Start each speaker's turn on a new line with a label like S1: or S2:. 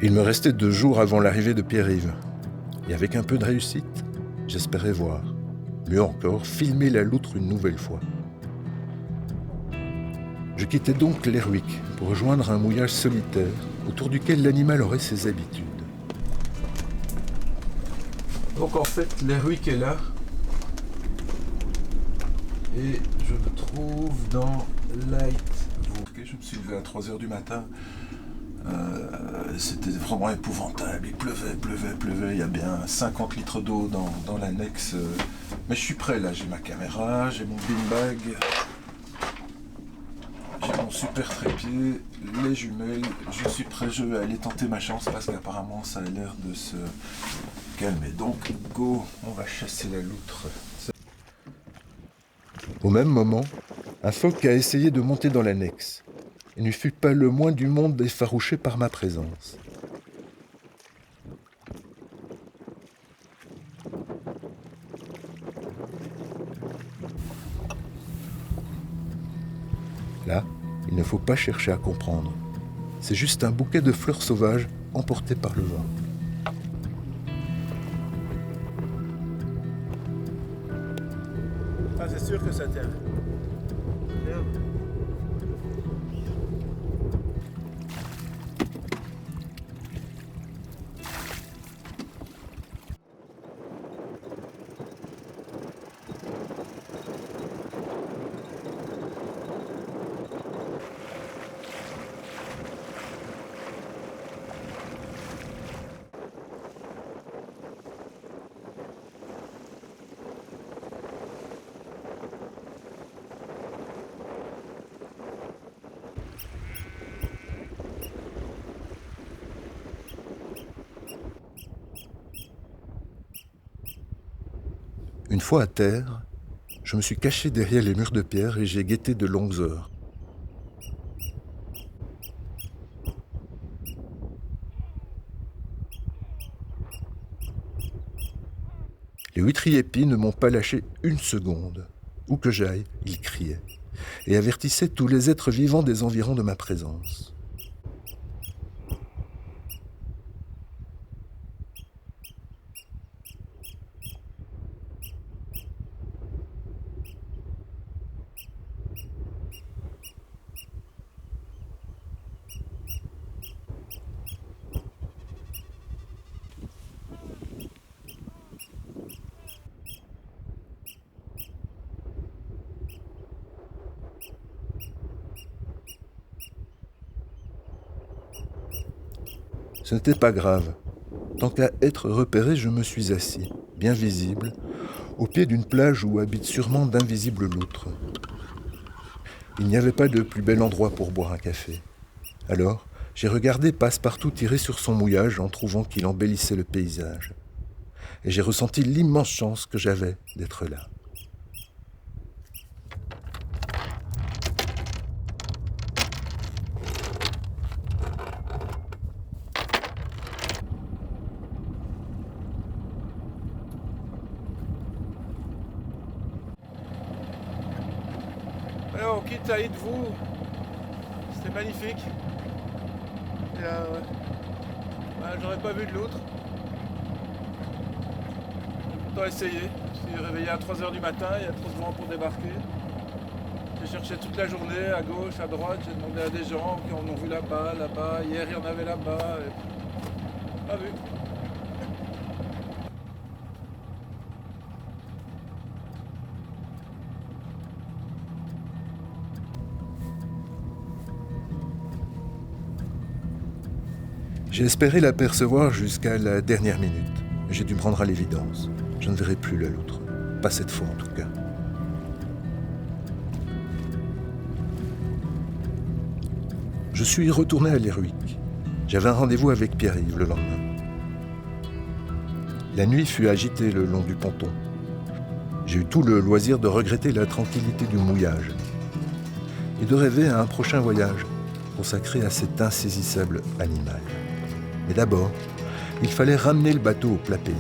S1: Il me restait 2 jours avant l'arrivée de Pierre-Yves. Et avec un peu de réussite, j'espérais voir, mieux encore, filmer la loutre une nouvelle fois. Je quittais donc l'Erwick pour rejoindre un mouillage solitaire autour duquel l'animal aurait ses habitudes. Donc en fait, l'Erwick est là. Et je me trouve dans Lightwood. Je me suis levé à 3h du matin. C'était vraiment épouvantable. Il pleuvait. Il y a bien 50 litres d'eau dans l'annexe. Mais je suis prêt là. J'ai ma caméra, j'ai mon beanbag, j'ai mon super trépied, les jumelles. Je suis prêt. Je vais aller tenter ma chance parce qu'apparemment ça a l'air de se calmer. Donc go, on va chasser la loutre. Au même moment, un phoque a essayé de monter dans l'annexe et ne fut pas le moins du monde effarouché par ma présence. Là, il ne faut pas chercher à comprendre. C'est juste un bouquet de fleurs sauvages emporté par le vent.
S2: Ah, c'est sûr que ça tient. Merde.
S1: Une fois à terre, je me suis caché derrière les murs de pierre et j'ai guetté de longues heures. Les huîtriers-épis ne m'ont pas lâché une seconde. Où que j'aille, ils criaient et avertissaient tous les êtres vivants des environs de ma présence. Ce n'était pas grave. Tant qu'à être repéré, je me suis assis, bien visible, au pied d'une plage où habitent sûrement d'invisibles loutres. Il n'y avait pas de plus bel endroit pour boire un café. Alors, j'ai regardé Passepartout tirer sur son mouillage en trouvant qu'il embellissait le paysage. Et j'ai ressenti l'immense chance que j'avais d'être là.
S2: Alors, on quitte Lightwood. C'était magnifique. Et là, ouais. Bah, j'aurais pas vu de loutre. J'ai pourtant essayé. Je me suis réveillé à 3h du matin, il y a trop de vent pour débarquer. J'ai cherché toute la journée, à gauche, à droite, j'ai demandé à des gens qui en ont vu là-bas. Hier, il y en avait là-bas. Et... pas vu.
S1: J'ai espéré l'apercevoir jusqu'à la dernière minute. J'ai dû me rendre à l'évidence. Je ne verrai plus la loutre. Pas cette fois en tout cas. Je suis retourné à l'Erwick. J'avais un rendez-vous avec Pierre-Yves le lendemain. La nuit fut agitée le long du ponton. J'ai eu tout le loisir de regretter la tranquillité du mouillage et de rêver à un prochain voyage consacré à cet insaisissable animal. Mais d'abord, il fallait ramener le bateau au plat pays.